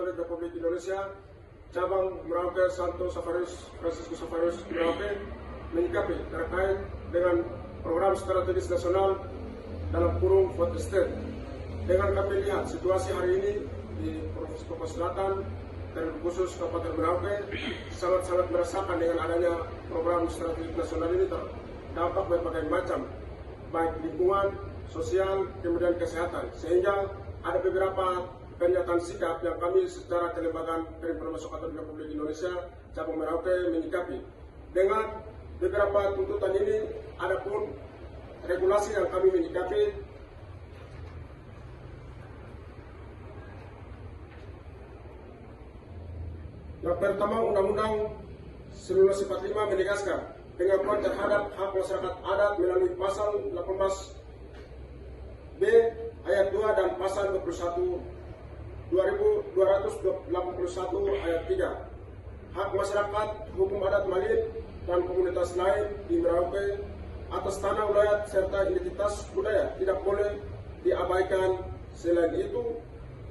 Katolik Republik Indonesia, Cabang Merauke Santo Savarius Franciscus Savarius Merauke menyikapi terkait dengan program strategis nasional dalam kurung Food Estate. Dengan kami lihat situasi hari ini di Provinsi Papua Selatan dan khusus Kabupaten Merauke sangat-sangat merasakan dengan adanya program strategis nasional ini terdampak berbagai macam, baik lingkungan, sosial, kemudian kesehatan, sehingga ada beberapa pernyataan sikap yang kami secara kelembagaan Perinformasi Katolik Republik Indonesia Cabang Merauke menyikapi. Dengan beberapa tuntutan ini, ada pun regulasi yang kami menyikapi. Yang pertama, Undang-Undang 1945 menegaskan pengakuan terhadap hak masyarakat adat melalui pasal 18B ayat 2 dan pasal 2281 ayat 3. Hak masyarakat hukum adat Malin dan komunitas lain di Merauke atas tanah wilayah serta identitas budaya tidak boleh diabaikan. Selain itu,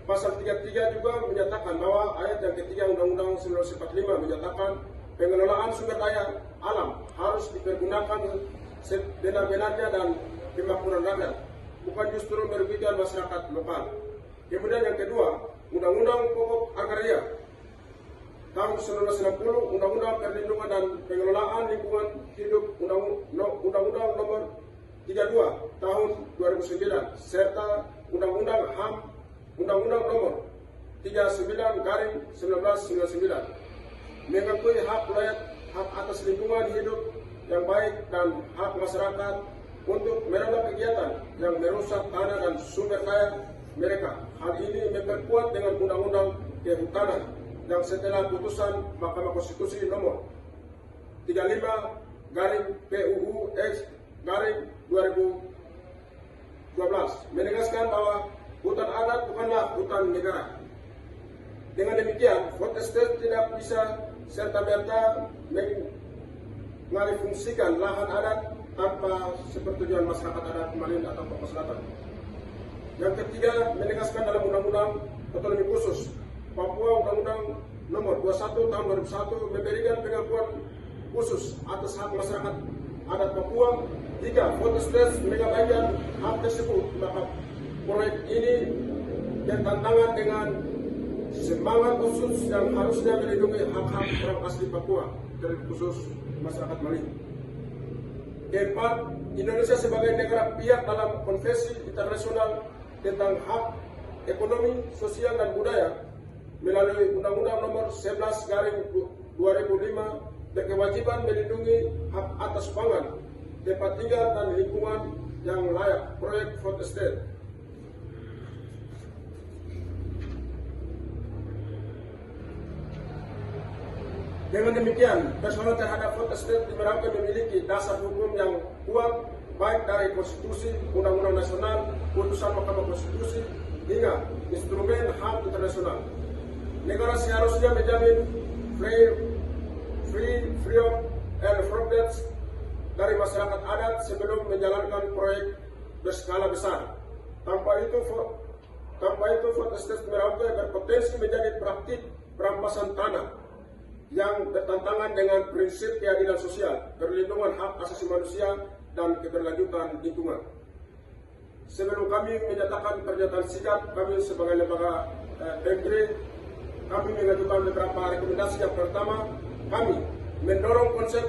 pasal 33 juga menyatakan bahwa ayat yang ketiga Undang-Undang 1945 menyatakan pengelolaan sumber daya alam harus dipergunakan sebenar-benarnya dan kemakmuran rakyat, bukan justru merugikan masyarakat lokal. Kemudian yang kedua, Undang-Undang Pokok Agraria tahun 1960, Undang-Undang Perlindungan dan Pengelolaan Lingkungan Hidup, Undang-Undang Nomor 32 tahun 2009, serta Undang-Undang HAM, Undang-Undang Nomor 39/1999 mengakui hak rakyat, hak atas lingkungan hidup yang baik dan hak masyarakat untuk menolak kegiatan yang merusak tanah dan sumber daya mereka. Hal ini memperkuat dengan Undang-Undang Kehutanan yang setelah putusan Mahkamah Konstitusi nomor 35/PUU/2012 menegaskan bahwa hutan adat bukanlah hutan negara. Dengan demikian, Food Estate tidak bisa serta-merta mengalihfungsikan lahan adat tanpa sepertujuan masyarakat adat Malin atau Papua Selatan. Yang ketiga, menegaskan dalam Undang-Undang Otonomi Khusus Papua, Undang-Undang Nomor 21 tahun 2001 memberikan pengakuan khusus atas hak masyarakat adat Papua. Jika Food Estate mengabaikan hak tersebut, maka proyek ini bertentangan dengan semangat khusus yang harusnya melindungi hak-hak orang asli Papua, terkhusus masyarakat Malin. Keempat, Indonesia sebagai negara pihak dalam konvensi internasional tentang hak ekonomi, sosial, dan budaya melalui Undang-Undang Nomor 11/2005 berkewajiban melindungi hak atas pangan, tempat tinggal, dan lingkungan yang layak proyek Food Estate. Dengan demikian, persoalan terhadap Food Estate di Merauke memiliki dasar hukum yang kuat, baik dari konstitusi, undang-undang nasional, putusan Mahkamah Konstitusi, hingga instrumen HAM internasional. Negara seharusnya menjamin freedom and profits dari masyarakat adat sebelum menjalankan proyek berskala besar. Tanpa itu Food Estate Merauke berpotensi menjadi praktik perampasan tanah yang bertentangan dengan prinsip keadilan sosial, perlindungan hak asasi manusia, dan keberlanjutan lingkungan. Sebelum kami menyatakan pernyataan sikap kami sebagai lembaga PMKRI, kami mengajukan beberapa rekomendasi. Yang pertama, kami mendorong konsep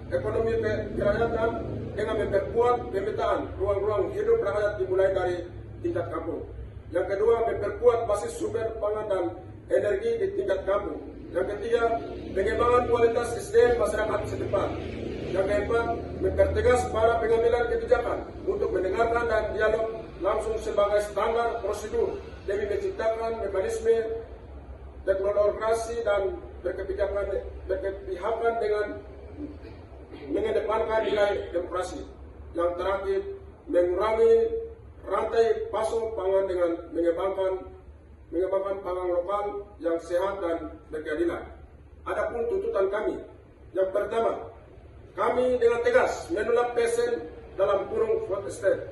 ekonomi kerakyatan dengan memperkuat pemetaan ruang-ruang hidup rakyat dimulai dari tingkat kampung. Yang kedua, memperkuat basis sumber pangan dan energi di tingkat kampung. Yang ketiga, pengembangan kualitas SDM masyarakat setempat. Yang keempat, mempertegas para pengambilan kebijakan untuk mendengarkan dan dialog langsung sebagai standar prosedur demi menciptakan mekanisme teknokrasi dan berkepihakan dengan mengedepankan nilai demokrasi. Yang terakhir, mengurangi rantai pasok pangan dengan mengembangkan pangan lokal yang sehat dan berkeadilan. Adapun tuntutan kami, yang pertama, kami dengan tegas menolak PSN dalam kurung Food Estate.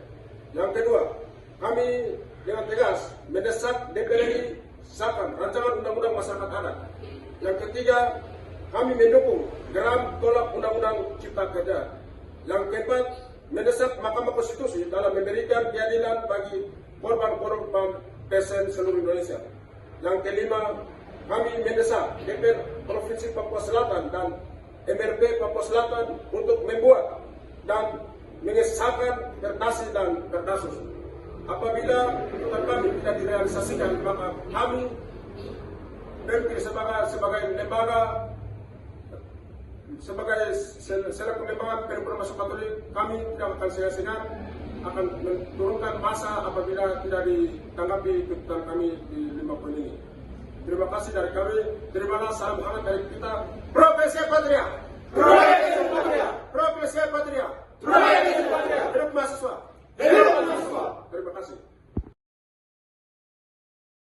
Yang kedua, kami dengan tegas mendesak DPR RI mengesahkan rancangan undang-undang masyarakat adat. Yang ketiga, kami mendukung geram tolak undang-undang Cipta Kerja. Yang keempat, mendesak Mahkamah Konstitusi dalam memberikan keadilan bagi korban-korban PSN seluruh Indonesia. Yang kelima, kami mendesak DPR Provinsi Papua Selatan dan MRP Papua Selatan untuk membuat dan mengesahkan Pertasi dan Perdasus. Apabila tuntutan kami tidak direalisasikan, maka kami berpikir sebagai lembaga selaku lembaga Peninformasi Katolik, kami tidak akan segan-segan akan menurunkan massa apabila tidak ditanggapi tuntutan kami di 5 poin ini. Terima kasih dari kami. Terimalah salam hangat dari kita. Pro PSI Patria. Pro PSI Patria.